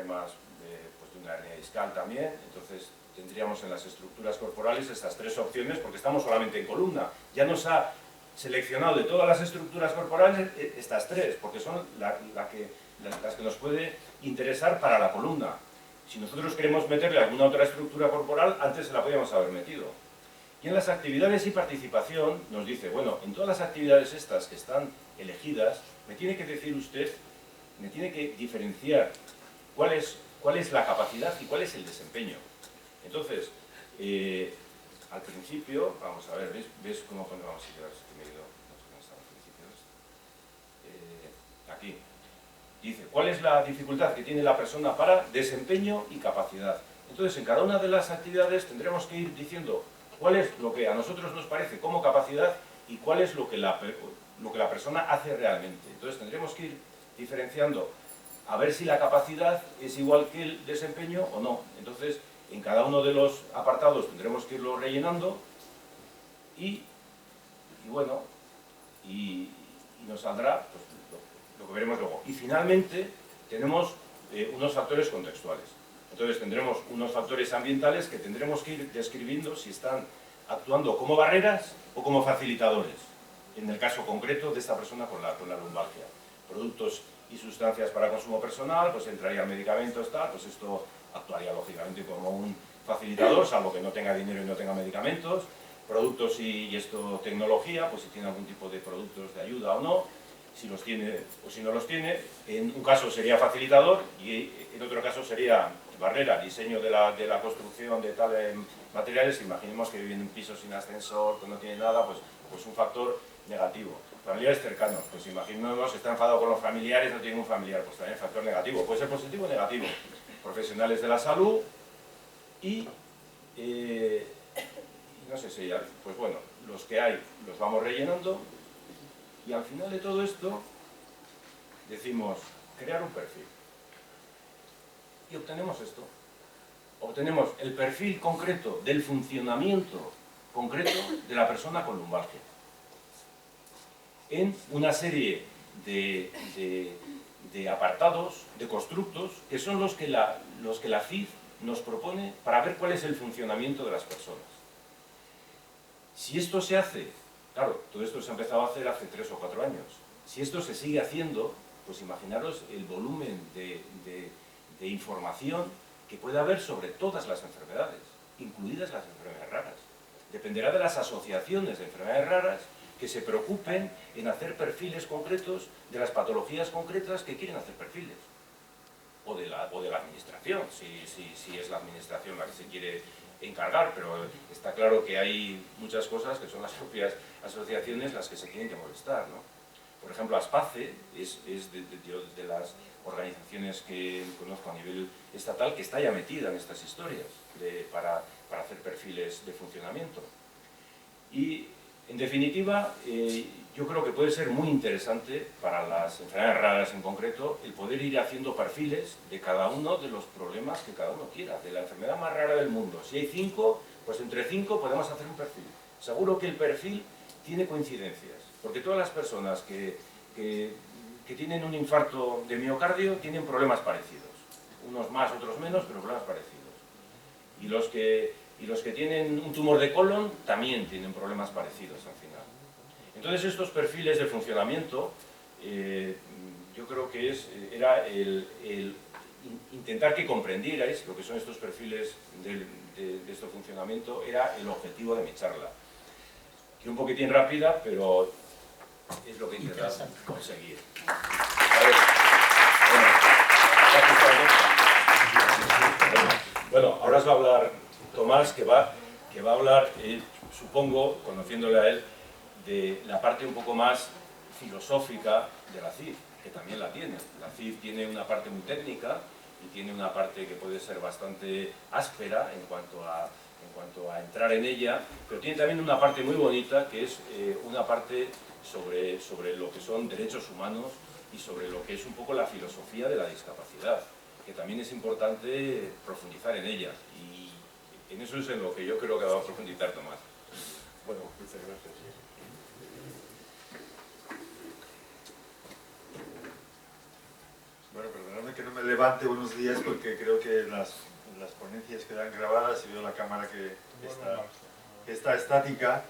problemas pues de una hernia discal también. Entonces tendríamos en las estructuras corporales estas tres opciones, porque estamos solamente en columna. Ya nos ha seleccionado de todas las estructuras corporales estas tres, porque son las que nos puede interesar para la columna. Si nosotros queremos meterle alguna otra estructura corporal, antes se la podíamos haber metido. Y en las actividades y participación nos dice, bueno, en todas las actividades estas que están elegidas, me tiene que decir usted, me tiene que diferenciar cuál es la capacidad y cuál es el desempeño. Entonces, al principio, vamos a ver, ¿ves cómo vamos a llevar este medio? No sé dónde están los principios. Aquí. Dice, ¿cuál es la dificultad que tiene la persona para desempeño y capacidad? Entonces, en cada una de las actividades tendremos que ir diciendo cuál es lo que a nosotros nos parece como capacidad y cuál es lo que la persona hace realmente. Entonces, tendremos que ir diferenciando a ver si la capacidad es igual que el desempeño o no. Entonces, en cada uno de los apartados tendremos que irlo rellenando y bueno, y nos saldrá pues, lo que veremos luego. Y finalmente tenemos unos factores contextuales. Entonces tendremos unos factores ambientales que tendremos que ir describiendo si están actuando como barreras o como facilitadores. En el caso concreto de esta persona con la lumbalgia. Productos y sustancias para consumo personal, pues entrarían medicamentos, tal, pues esto actuaría lógicamente como un facilitador, salvo que no tenga dinero y no tenga medicamentos. Productos y esto tecnología, pues si tiene algún tipo de productos de ayuda o no, si los tiene o si no los tiene. En un caso sería facilitador y en otro caso sería barrera, diseño de la construcción de tales materiales. Imaginemos que vive en un piso sin ascensor, que no tiene nada, pues un factor negativo. Familiares cercanos, pues imaginemos que está enfadado con los familiares, no tiene un familiar, pues también factor negativo. Puede ser positivo o negativo. Profesionales de la salud y no sé si ya, pues bueno, los que hay los vamos rellenando y al final de todo esto decimos crear un perfil y obtenemos esto. Obtenemos el perfil concreto del funcionamiento concreto de la persona con lumbalgia en una serie de apartados, de constructos, que son los que la CIF nos propone para ver cuál es el funcionamiento de las personas. Si esto se hace, claro, todo esto se ha empezado a hacer hace 3 o 4 años, si esto se sigue haciendo, pues imaginaros el volumen de información que puede haber sobre todas las enfermedades, incluidas las enfermedades raras. Dependerá de las asociaciones de enfermedades raras que se preocupen en hacer perfiles concretos de las patologías concretas que quieren hacer perfiles. O de la administración, si es la administración la que se quiere encargar, pero está claro que hay muchas cosas que son las propias asociaciones las que se tienen que molestar, ¿no? Por ejemplo, ASPACE es de las organizaciones que conozco a nivel estatal que está ya metida en estas historias para hacer perfiles de funcionamiento. Y, en definitiva, yo creo que puede ser muy interesante para las enfermedades raras en concreto el poder ir haciendo perfiles de cada uno de los problemas que cada uno quiera, de la enfermedad más rara del mundo. Si hay 5, pues entre 5 podemos hacer un perfil. Seguro que el perfil tiene coincidencias, porque todas las personas que tienen un infarto de miocardio tienen problemas parecidos. Unos más, otros menos, pero problemas parecidos. Y los que tienen un tumor de colon también tienen problemas parecidos al final. Entonces estos perfiles de funcionamiento, yo creo que era el intentar que comprendierais lo que son estos perfiles de este funcionamiento, era el objetivo de mi charla. Que un poquitín rápida, pero es lo que he intentado conseguir. Bueno, ahora os va a hablar Tomás, que va a hablar, supongo, conociéndole a él, de la parte un poco más filosófica de la CIF, que también la tiene. La CIF tiene una parte muy técnica y tiene una parte que puede ser bastante áspera en cuanto a entrar en ella, pero tiene también una parte muy bonita, que es una parte sobre lo que son derechos humanos y sobre lo que es un poco la filosofía de la discapacidad, que también es importante profundizar en ella, y en eso es en lo que yo creo que va a profundizar Tomás. Bueno, muchas gracias. Bueno, perdonadme que no me levante, buenos días, porque creo que las ponencias quedan grabadas y veo la cámara que está estática,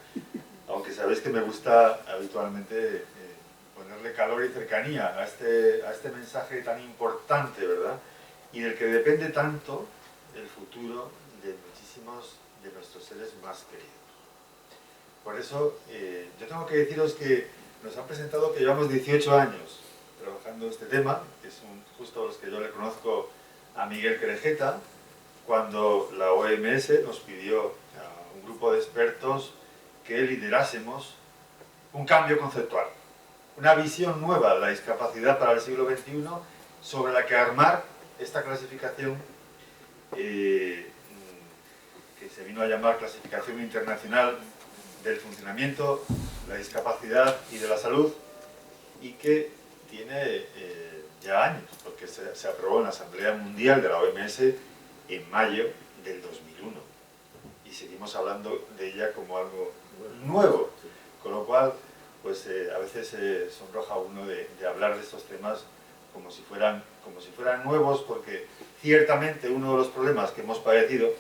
aunque sabéis que me gusta habitualmente ponerle calor y cercanía a este mensaje tan importante, ¿verdad? Y del que depende tanto el futuro de muchísimos de nuestros seres más queridos. Por eso, yo tengo que deciros que nos han presentado que llevamos 18 años trabajando este tema, que son justo los que yo le conozco a Miguel Querejeta, cuando la OMS nos pidió a un grupo de expertos que liderásemos un cambio conceptual, una visión nueva de la discapacidad para el siglo XXI sobre la que armar esta clasificación que se vino a llamar Clasificación Internacional del Funcionamiento, la Discapacidad y de la Salud, y que tiene ya años, porque se aprobó en la Asamblea Mundial de la OMS en mayo del 2001, y seguimos hablando de ella como algo nuevo, con lo cual pues a veces se sonroja uno de hablar de estos temas como si fueran nuevos, porque ciertamente uno de los problemas que hemos padecido,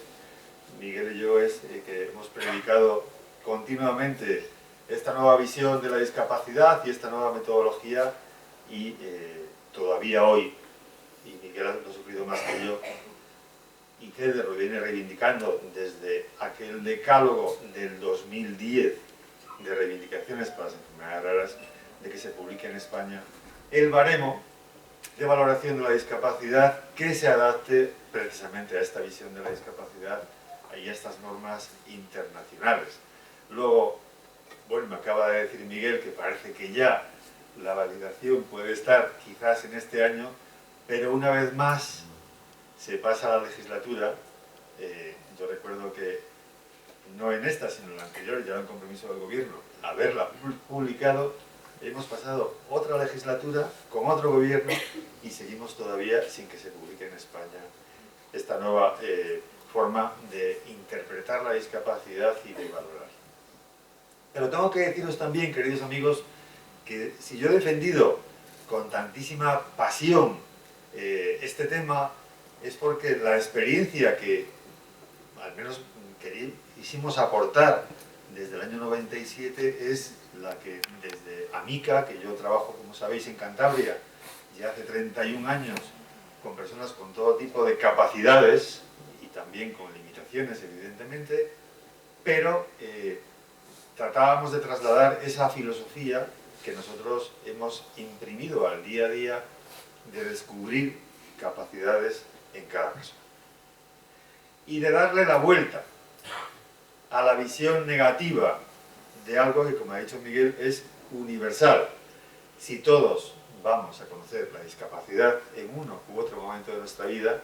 Miguel y yo, es que hemos predicado continuamente esta nueva visión de la discapacidad y esta nueva metodología, y todavía hoy, y Miguel lo ha sufrido más que yo, y que lo viene reivindicando desde aquel decálogo del 2010 de reivindicaciones para las enfermedades raras, de que se publique en España el baremo de valoración de la discapacidad que se adapte precisamente a esta visión de la discapacidad y a estas normas internacionales. Luego, bueno, me acaba de decir Miguel que parece que ya la validación puede estar quizás en este año, pero una vez más se pasa la legislatura. Yo recuerdo que no en esta, sino en la anterior, ya era un compromiso del gobierno, haberla publicado. Hemos pasado otra legislatura con otro gobierno y seguimos todavía sin que se publique en España esta nueva forma de interpretar la discapacidad y de valorarla. Pero tengo que deciros también, queridos amigos, que si yo he defendido con tantísima pasión este tema, es porque la experiencia que al menos quisimos aportar desde el año 97 es la que desde AMICA, que yo trabajo, como sabéis, en Cantabria, ya hace 31 años, con personas con todo tipo de capacidades y también con limitaciones, evidentemente, pero tratábamos de trasladar esa filosofía que nosotros hemos imprimido al día a día de descubrir capacidades en cada persona y de darle la vuelta a la visión negativa de algo que, como ha dicho Miguel, es universal. Si todos vamos a conocer la discapacidad en uno u otro momento de nuestra vida,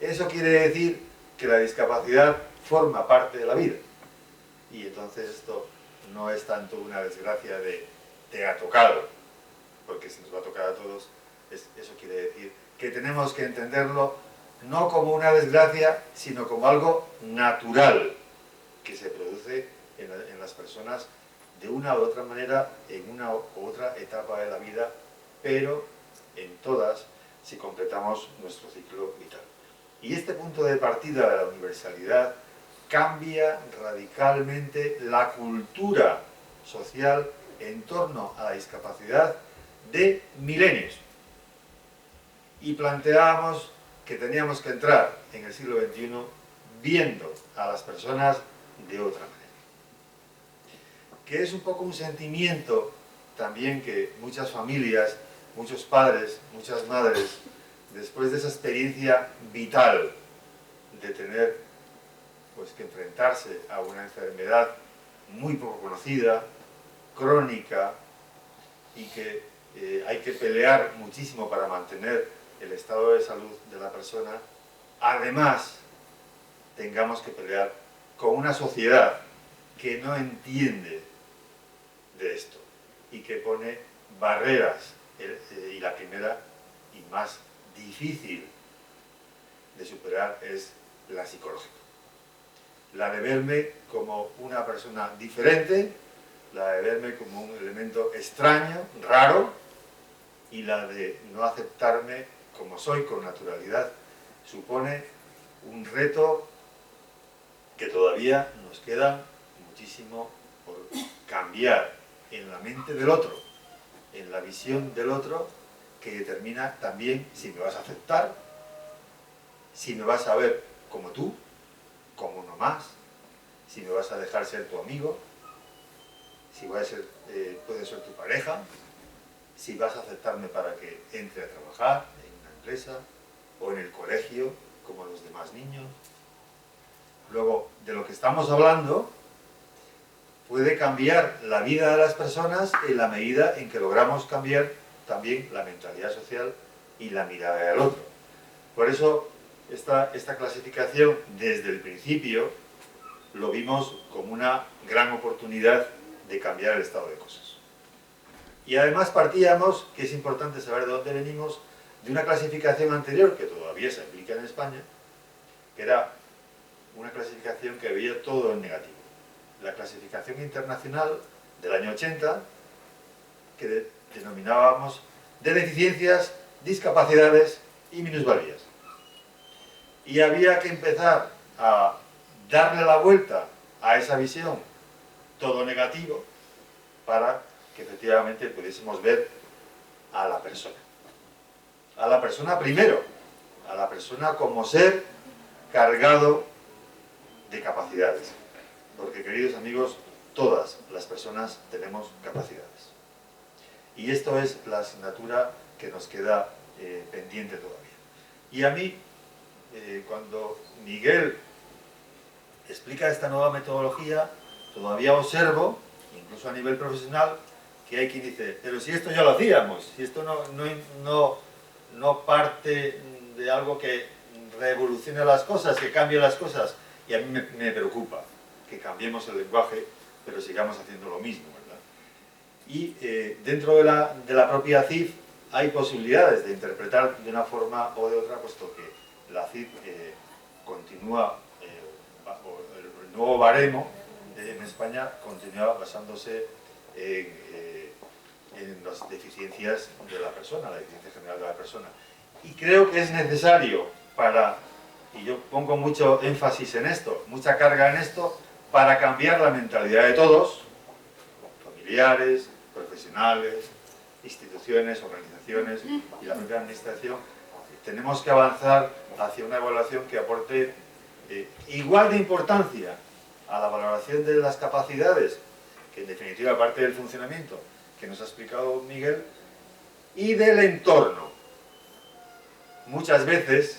eso quiere decir que la discapacidad forma parte de la vida. Y entonces esto no es tanto una desgracia de te ha tocado, porque si nos va a tocar a todos, eso quiere decir que tenemos que entenderlo no como una desgracia, sino como algo natural que se produce en las personas de una u otra manera, en una u otra etapa de la vida, pero en todas si completamos nuestro ciclo vital. Y este punto de partida de la universalidad cambia radicalmente la cultura social en torno a la discapacidad de milenios. Y planteábamos que teníamos que entrar en el siglo XXI viendo a las personas de otra manera. Que es un poco un sentimiento también que muchas familias, muchos padres, muchas madres, después de esa experiencia vital de tener pues que enfrentarse a una enfermedad muy poco conocida, crónica, y que hay que pelear muchísimo para mantener el estado de salud de la persona, además tengamos que pelear con una sociedad que no entiende de esto y que pone barreras, y la primera y más difícil de superar es la psicológica. La de verme como una persona diferente, la de verme como un elemento extraño, raro, y la de no aceptarme como soy, con naturalidad, supone un reto que todavía nos queda muchísimo por cambiar en la mente del otro, en la visión del otro, que determina también si me vas a aceptar, si me vas a ver como tú, como uno más, si me vas a dejar ser tu amigo, si puede ser tu pareja, si vas a aceptarme para que entre a trabajar en una empresa o en el colegio, como los demás niños. Luego, de lo que estamos hablando puede cambiar la vida de las personas en la medida en que logramos cambiar también la mentalidad social y la mirada del otro. Por eso, esta clasificación, desde el principio, lo vimos como una gran oportunidad de cambiar el estado de cosas. Y además partíamos, que es importante saber de dónde venimos, de una clasificación anterior, que todavía se aplica en España, que era una clasificación que veía todo en negativo. La clasificación internacional del año 80, que denominábamos de deficiencias, discapacidades y minusvalías. Y había que empezar a darle la vuelta a esa visión todo negativo para que efectivamente pudiésemos ver a la persona. A la persona primero, a la persona como ser cargado de capacidades. Porque, queridos amigos, todas las personas tenemos capacidades. Y esto es la asignatura que nos queda pendiente todavía. Y a mí, cuando Miguel explica esta nueva metodología, todavía observo, incluso a nivel profesional, que hay quien dice, pero si esto ya lo hacíamos, si esto no parte de algo que revolucione las cosas, que cambie las cosas, y a mí me preocupa que cambiemos el lenguaje, pero sigamos haciendo lo mismo, ¿verdad? Y dentro de la propia CIF hay posibilidades de interpretar de una forma o de otra, puesto que la CIF continúa, el nuevo baremo en España continúa basándose en las deficiencias de la persona, la deficiencia general de la persona. Y creo que es necesario y yo pongo mucho énfasis en esto, mucha carga en esto, para cambiar la mentalidad de todos, familiares, profesionales, instituciones, organizaciones y la propia administración. Tenemos que avanzar hacia una evaluación que aporte igual de importancia a la valoración de las capacidades, que en definitiva parte del funcionamiento que nos ha explicado Miguel, y del entorno. Muchas veces,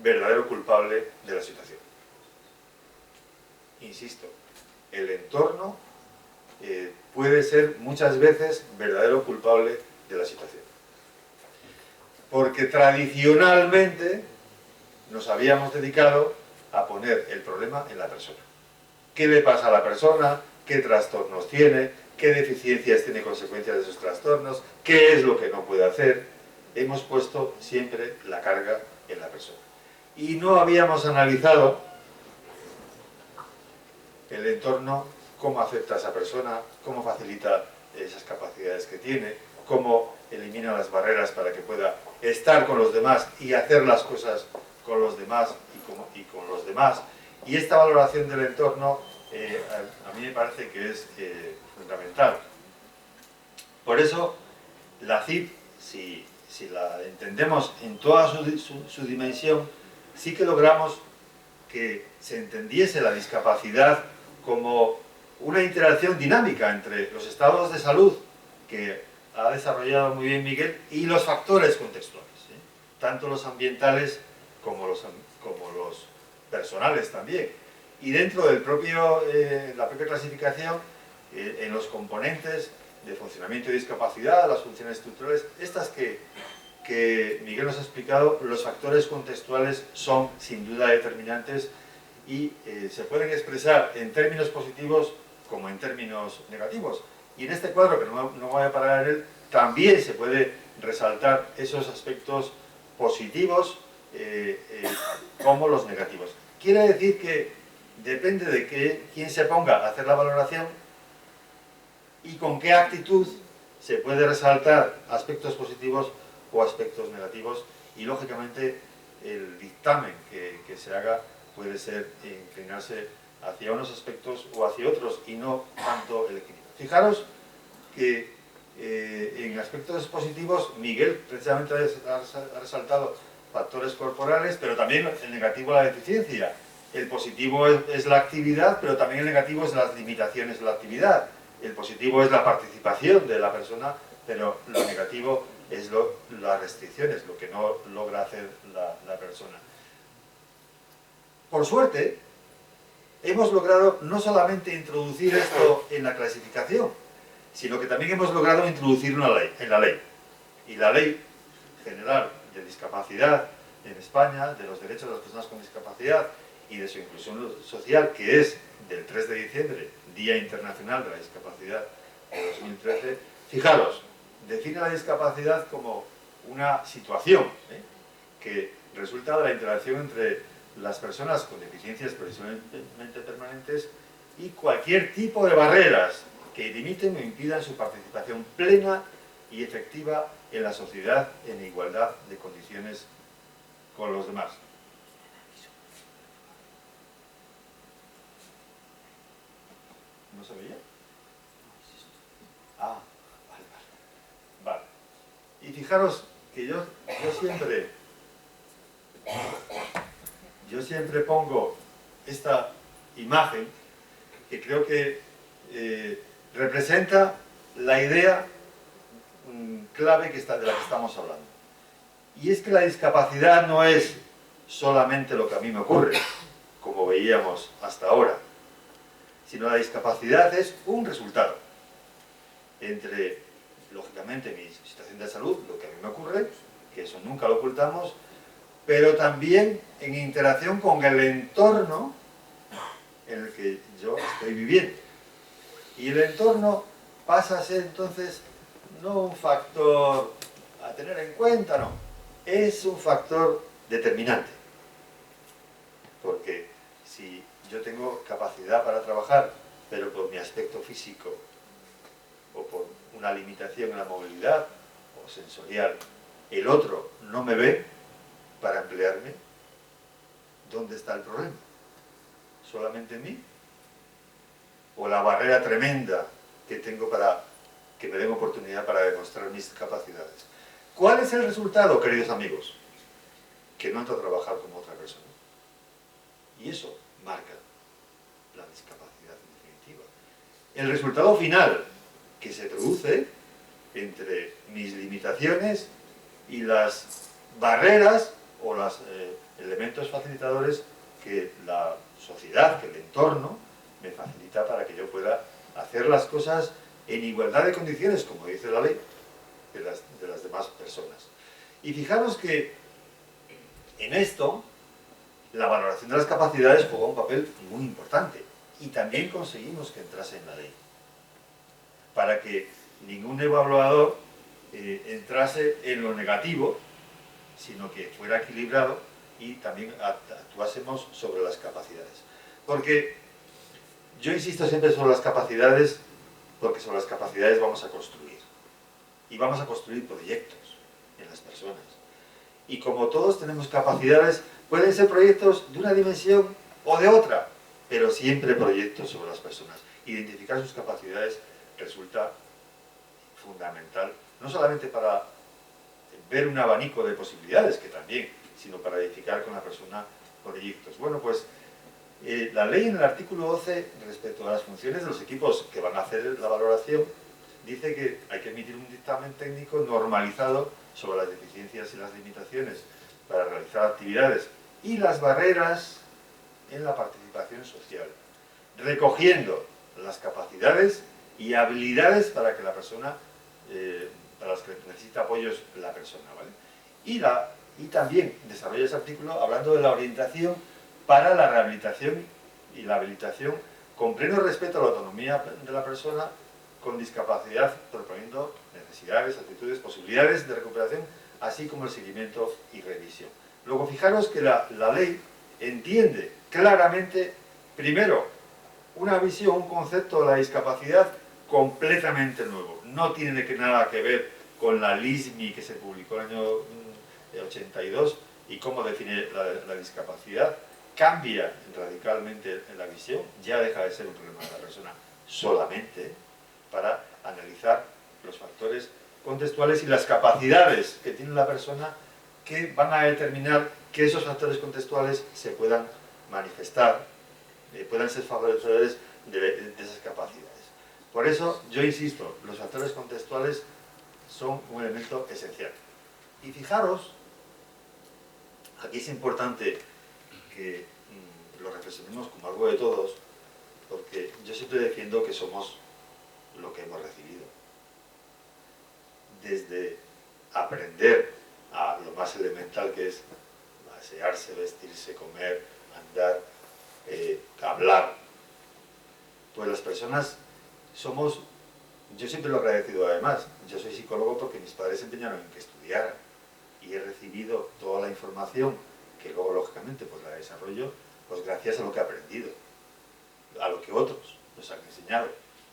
verdadero culpable de la situación. Insisto, el entorno puede ser muchas veces verdadero culpable de la situación. Porque tradicionalmente nos habíamos dedicado a poner el problema en la persona. ¿Qué le pasa a la persona? ¿Qué trastornos tiene? ¿Qué deficiencias tiene consecuencias de esos trastornos? ¿Qué es lo que no puede hacer? Hemos puesto siempre la carga en la persona. Y no habíamos analizado el entorno, cómo afecta a esa persona, cómo facilita esas capacidades que tiene, cómo elimina las barreras para que pueda estar con los demás y hacer las cosas con los demás y con los demás. Y esta valoración del entorno a mí me parece que es fundamental. Por eso, la CIF, si la entendemos en toda su dimensión, sí que logramos que se entendiese la discapacidad como una interacción dinámica entre los estados de salud que ha desarrollado muy bien Miguel y los factores contextuales, tanto los ambientales como los personales también. Y dentro del la propia clasificación, en los componentes de funcionamiento y discapacidad, las funciones estructurales, estas que Miguel nos ha explicado, los factores contextuales son sin duda determinantes y se pueden expresar en términos positivos como en términos negativos. Y en este cuadro, que no voy a parar en él, también se puede resaltar esos aspectos positivos como los negativos. Quiere decir que depende de quién se ponga a hacer la valoración y con qué actitud se puede resaltar aspectos positivos o aspectos negativos, y lógicamente el dictamen que se haga puede ser inclinarse hacia unos aspectos o hacia otros y no tanto el equilibrio. Fijaros que en aspectos positivos Miguel precisamente ha resaltado factores corporales, pero también el negativo la deficiencia. El positivo es la actividad, pero también el negativo es las limitaciones de la actividad. El positivo es la participación de la persona, pero lo negativo es las restricciones, lo que no logra hacer la persona. Por suerte, hemos logrado no solamente introducir esto en la clasificación, sino que también hemos logrado introducirlo en la ley. Y la Ley General de Discapacidad en España, de los derechos de las personas con discapacidad y de su inclusión social, que es del 3 de diciembre, Día Internacional de la Discapacidad de 2013, fijaros, define la discapacidad como una situación que resulta de la interacción entre las personas con deficiencias previsiblemente permanentes y cualquier tipo de barreras que limiten o impidan su participación plena y efectiva en la sociedad en igualdad de condiciones con los demás. ¿No se veía? Ah, vale. Y fijaros que yo siempre pongo esta imagen que creo que representa la idea clave de la que estamos hablando. Y es que la discapacidad no es solamente lo que a mí me ocurre, como veíamos hasta ahora, sino la discapacidad es un resultado entre, lógicamente, mi situación de salud, lo que a mí me ocurre, que eso nunca lo ocultamos, pero también en interacción con el entorno en el que yo estoy viviendo. Y el entorno pasa a ser entonces no un factor a tener en cuenta, no, es un factor determinante. Porque si yo tengo capacidad para trabajar, pero por mi aspecto físico o por una limitación en la movilidad o sensorial, el otro no me ve para emplearme, ¿dónde está el problema? ¿Solamente en mí? ¿O la barrera tremenda que tengo para que me den oportunidad para demostrar mis capacidades? ¿Cuál es el resultado, queridos amigos? Que no entro a trabajar como otra persona. Y eso marca la discapacidad en definitiva. El resultado final que se produce entre mis limitaciones y las barreras o los elementos facilitadores que la sociedad, que el entorno me facilita para que yo pueda hacer las cosas en igualdad de condiciones, como dice la ley, de las demás personas. Y fijaros que en esto la valoración de las capacidades juega un papel muy importante y también conseguimos que entrase en la ley para que ningún evaluador entrase en lo negativo, sino que fuera equilibrado y también actuásemos sobre las capacidades. Porque yo insisto siempre sobre las capacidades, porque sobre las capacidades vamos a construir. Y vamos a construir proyectos en las personas. Y como todos tenemos capacidades, pueden ser proyectos de una dimensión o de otra, pero siempre proyectos sobre las personas. Identificar sus capacidades resulta fundamental, no solamente para ver un abanico de posibilidades, que también, sino para edificar con la persona proyectos. Bueno, pues la ley en el artículo 12, respecto a las funciones de los equipos que van a hacer la valoración, dice que hay que emitir un dictamen técnico normalizado sobre las deficiencias y las limitaciones para realizar actividades y las barreras en la participación social, recogiendo las capacidades y habilidades para que la persona, para las que necesita apoyos la persona, ¿vale? Y también desarrolla ese artículo hablando de la orientación para la rehabilitación y la habilitación con pleno respeto a la autonomía de la persona con discapacidad, proponiendo necesidades, actitudes, posibilidades de recuperación, así como el seguimiento y revisión. Luego, fijaros que la ley entiende claramente, primero, una visión, un concepto de la discapacidad completamente nuevo. No tiene nada que ver con la LISMI que se publicó en el año 82 y cómo define la discapacidad, cambia radicalmente la visión, ya deja de ser un problema de la persona solamente, para analizar los factores contextuales y las capacidades que tiene la persona que van a determinar que esos factores contextuales se puedan manifestar, puedan ser favorecedores de esas capacidades. Por eso, yo insisto, los factores contextuales son un elemento esencial. Y fijaros, aquí es importante que lo reflexionemos como algo de todos, porque yo siempre defiendo que somos lo que hemos recibido. Desde aprender a lo más elemental que es asearse, vestirse, comer, andar, hablar, pues las personas somos, yo siempre lo he agradecido además, yo soy psicólogo porque mis padres se empeñaron en que estudiara y he recibido toda la información que luego lógicamente pues la desarrollo pues gracias a lo que he aprendido, a lo que otros nos han enseñado,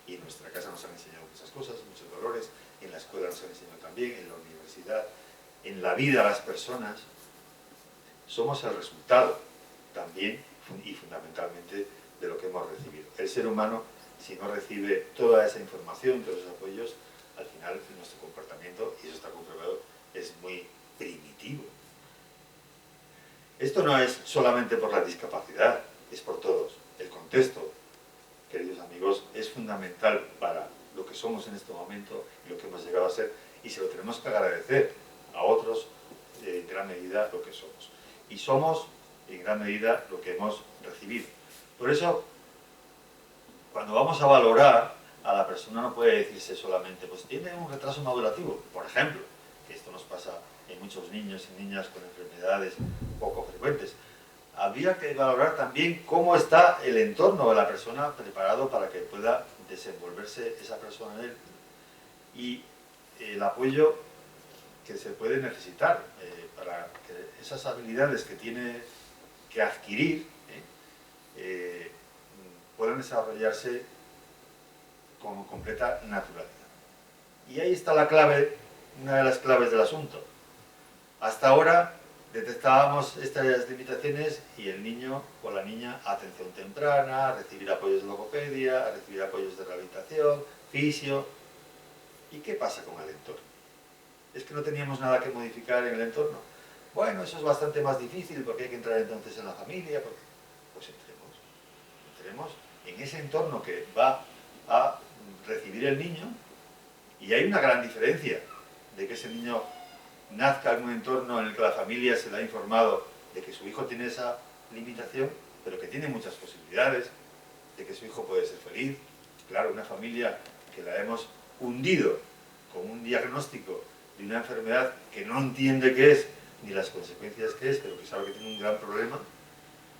y en nuestra casa nos han enseñado muchas cosas, muchos valores, en la escuela nos han enseñado también, en la universidad, en la vida las personas somos el resultado también y fundamentalmente de lo que hemos recibido. El ser humano, si no recibe toda esa información, todos esos apoyos, al final nuestro comportamiento, y eso está comprobado, es muy primitivo. Esto no es solamente por la discapacidad, es por todos. El contexto, queridos amigos, es fundamental para lo que somos en este momento y lo que hemos llegado a ser, y se lo tenemos que agradecer a otros en gran medida lo que somos. Y somos en gran medida lo que hemos recibido. Por eso, cuando vamos a valorar a la persona no puede decirse solamente, pues tiene un retraso madurativo, por ejemplo, que esto nos pasa en muchos niños y niñas con enfermedades poco frecuentes. Habría que valorar también cómo está el entorno de la persona preparado para que pueda desenvolverse esa persona en él y el apoyo que se puede necesitar para que esas habilidades que tiene que adquirir puedan desarrollarse con completa naturalidad. Y ahí está la clave, una de las claves del asunto. Hasta ahora detectábamos estas limitaciones y el niño o la niña, atención temprana, a recibir apoyos de logopedia, a recibir apoyos de rehabilitación, fisio. ¿Y qué pasa con el entorno? ¿Es que no teníamos nada que modificar en el entorno? Bueno, eso es bastante más difícil porque hay que entrar entonces en la familia. Pues entremos en ese entorno que va a recibir el niño, y hay una gran diferencia de que ese niño nazca en un entorno en el que la familia se le ha informado de que su hijo tiene esa limitación, pero que tiene muchas posibilidades, de que su hijo puede ser feliz. Claro, una familia que la hemos hundido con un diagnóstico de una enfermedad que no entiende qué es, ni las consecuencias que es, pero que sabe que tiene un gran problema,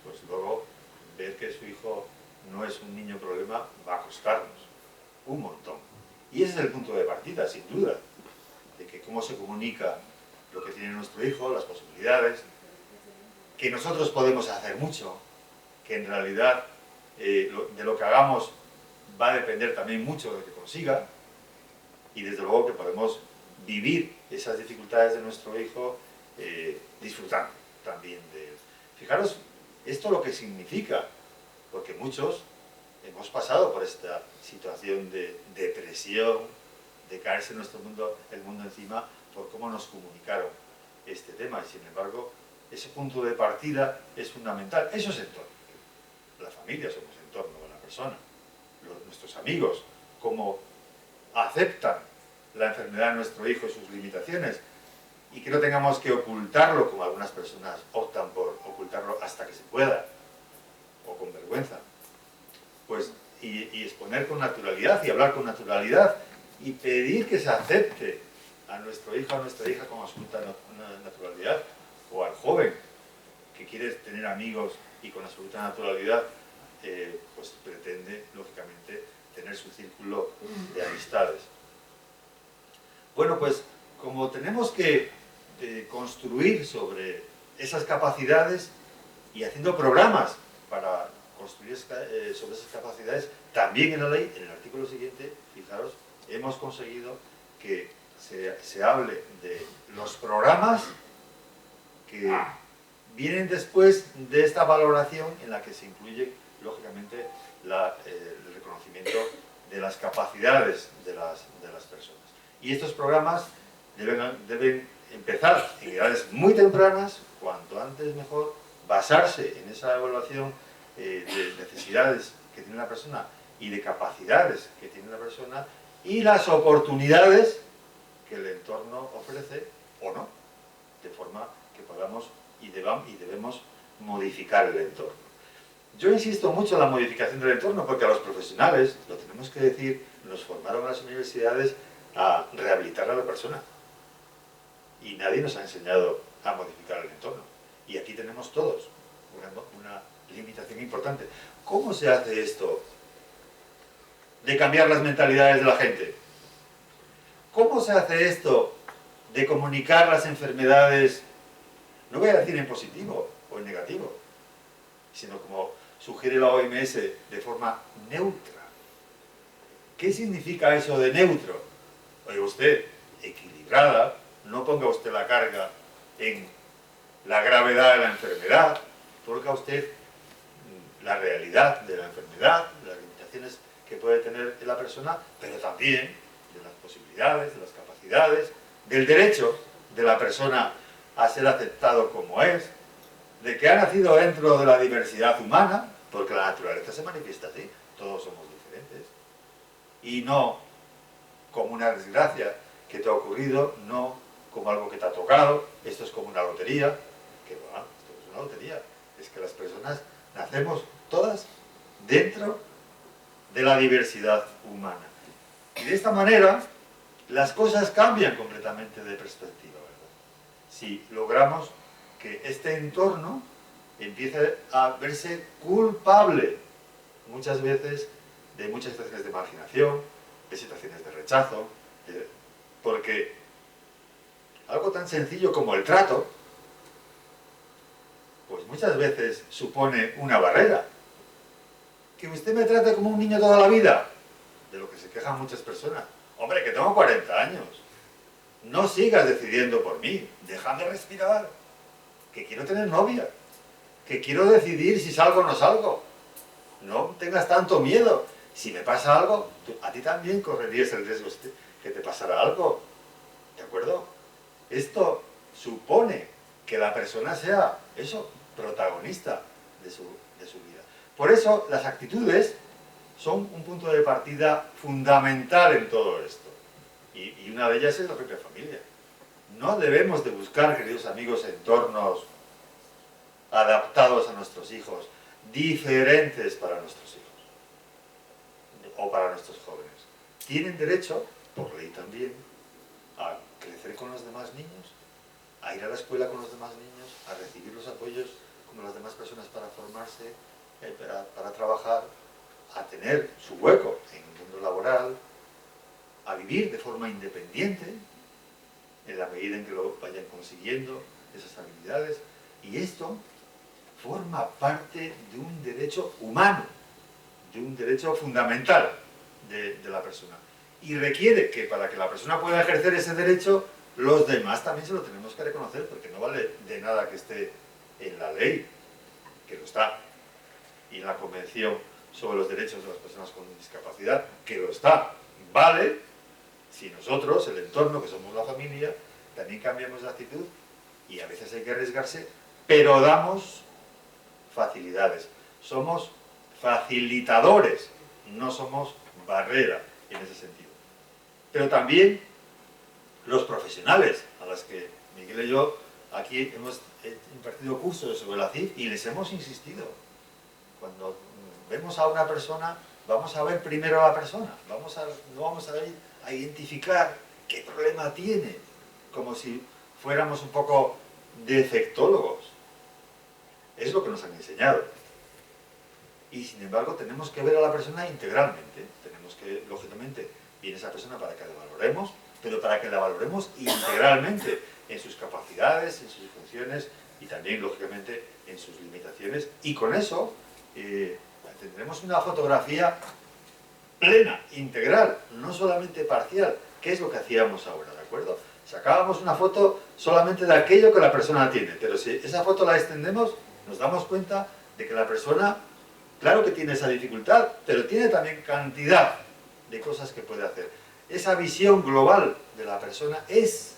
pues luego ver que su hijo no es un niño problema va a costarnos un montón. Y ese es el punto de partida, sin duda, de que cómo se comunica lo que tiene nuestro hijo, las posibilidades, que nosotros podemos hacer mucho, que en realidad de lo que hagamos va a depender también mucho de lo que consiga, y desde luego que podemos vivir esas dificultades de nuestro hijo disfrutando también de él. Fijaros, esto lo que significa, porque muchos hemos pasado por esta situación de depresión, de caerse nuestro mundo, el mundo encima, por cómo nos comunicaron este tema, y sin embargo, ese punto de partida es fundamental. Eso es entorno. La familia somos entorno de la persona. Nuestros amigos, cómo aceptan la enfermedad de nuestro hijo y sus limitaciones, y que no tengamos que ocultarlo, como algunas personas optan por ocultarlo hasta que se pueda, o con vergüenza. Pues, y exponer con naturalidad, y hablar con naturalidad, y pedir que se acepte a nuestro hijo, a nuestra hija con absoluta naturalidad, o al joven que quiere tener amigos y con absoluta naturalidad, pues pretende, lógicamente, tener su círculo de amistades. Bueno, pues como tenemos que construir sobre esas capacidades y haciendo programas para construir sobre esas capacidades, también en la ley, en el artículo siguiente, fijaros, hemos conseguido que se hable de los programas que vienen después de esta valoración en la que se incluye, lógicamente, el reconocimiento de las capacidades de las personas. Y estos programas deben empezar en edades muy tempranas, cuanto antes mejor, basarse en esa evaluación de necesidades que tiene la persona y de capacidades que tiene la persona y las oportunidades que el entorno ofrece o no, de forma que podamos y debemos modificar el entorno. Yo insisto mucho en la modificación del entorno porque a los profesionales, lo tenemos que decir, nos formaron las universidades a rehabilitar a la persona y nadie nos ha enseñado a modificar el entorno. Y aquí tenemos todos una limitación importante. ¿Cómo se hace esto de cambiar las mentalidades de la gente? ¿Cómo se hace esto de comunicar las enfermedades, no voy a decir en positivo o en negativo, sino como sugiere la OMS, de forma neutra? ¿Qué significa eso de neutro? Oye usted, equilibrada, no ponga usted la carga en la gravedad de la enfermedad, ponga usted la realidad de la enfermedad, las limitaciones que puede tener la persona, pero también de las posibilidades, de las capacidades, del derecho de la persona a ser aceptado como es, de que ha nacido dentro de la diversidad humana, porque la naturaleza se manifiesta así, todos somos diferentes, y no como una desgracia que te ha ocurrido, no como algo que te ha tocado, esto es como una lotería, que va, esto no es una lotería, es que las personas nacemos todas dentro de la diversidad humana. Y de esta manera, las cosas cambian completamente de perspectiva, ¿verdad? Si logramos que este entorno empiece a verse culpable, muchas veces, de muchas situaciones de marginación, de situaciones de rechazo, porque algo tan sencillo como el trato, pues muchas veces supone una barrera. Que usted me trate como un niño toda la vida, de lo que se quejan muchas personas. Hombre, que tengo 40 años. No sigas decidiendo por mí. Déjame respirar. Que quiero tener novia. Que quiero decidir si salgo o no salgo. No tengas tanto miedo. Si me pasa algo, a ti también correrías el riesgo que te pasara algo. ¿De acuerdo? Esto supone que la persona sea, eso, protagonista de su vida. Por eso, las actitudes son un punto de partida fundamental en todo esto. Y una de ellas es la propia familia. No debemos de buscar, queridos amigos, entornos adaptados a nuestros hijos, diferentes para nuestros hijos o para nuestros jóvenes. Tienen derecho, por ley también, a crecer con los demás niños, a ir a la escuela con los demás niños, a recibir los apoyos como las demás personas para formarse, para trabajar, a tener su hueco en el mundo laboral, a vivir de forma independiente, en la medida en que lo vayan consiguiendo, esas habilidades. Y esto forma parte de un derecho humano, de un derecho fundamental de la persona. Y requiere que para que la persona pueda ejercer ese derecho, los demás también se lo tenemos que reconocer, porque no vale de nada que esté en la ley, que lo está, y en la Convención sobre los Derechos de las Personas con Discapacidad, que lo está. Vale si nosotros, el entorno, que somos la familia, también cambiamos de actitud, y a veces hay que arriesgarse, pero damos facilidades. Somos facilitadores, no somos barrera en ese sentido. Pero también los profesionales, a los que Miguel y yo aquí hemos impartido cursos sobre la CIF y les hemos insistido. Cuando vemos a una persona, vamos a ver primero a la persona, no vamos a ir a identificar qué problema tiene, como si fuéramos un poco defectólogos. Es lo que nos han enseñado. Y sin embargo tenemos que ver a la persona integralmente. Tenemos que, lógicamente, viene esa persona para que la valoremos, pero para que la valoremos integralmente, en sus capacidades, en sus funciones y también, lógicamente, en sus limitaciones. Y con eso tendremos una fotografía plena, integral, no solamente parcial, que es lo que hacíamos ahora, ¿de acuerdo? Sacábamos una foto solamente de aquello que la persona tiene, pero si esa foto la extendemos, nos damos cuenta de que la persona, claro que tiene esa dificultad, pero tiene también cantidad de cosas que puede hacer. Esa visión global de la persona es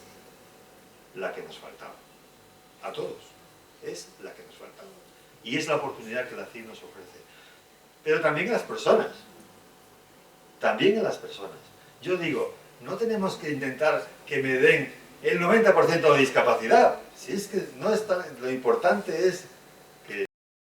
la que nos faltaba. A todos. Es la que nos faltaba. Y es la oportunidad que la CID nos ofrece. Pero también a las personas. También a las personas. Yo digo, no tenemos que intentar que me den el 90% de discapacidad. Si es que no es tan, lo importante es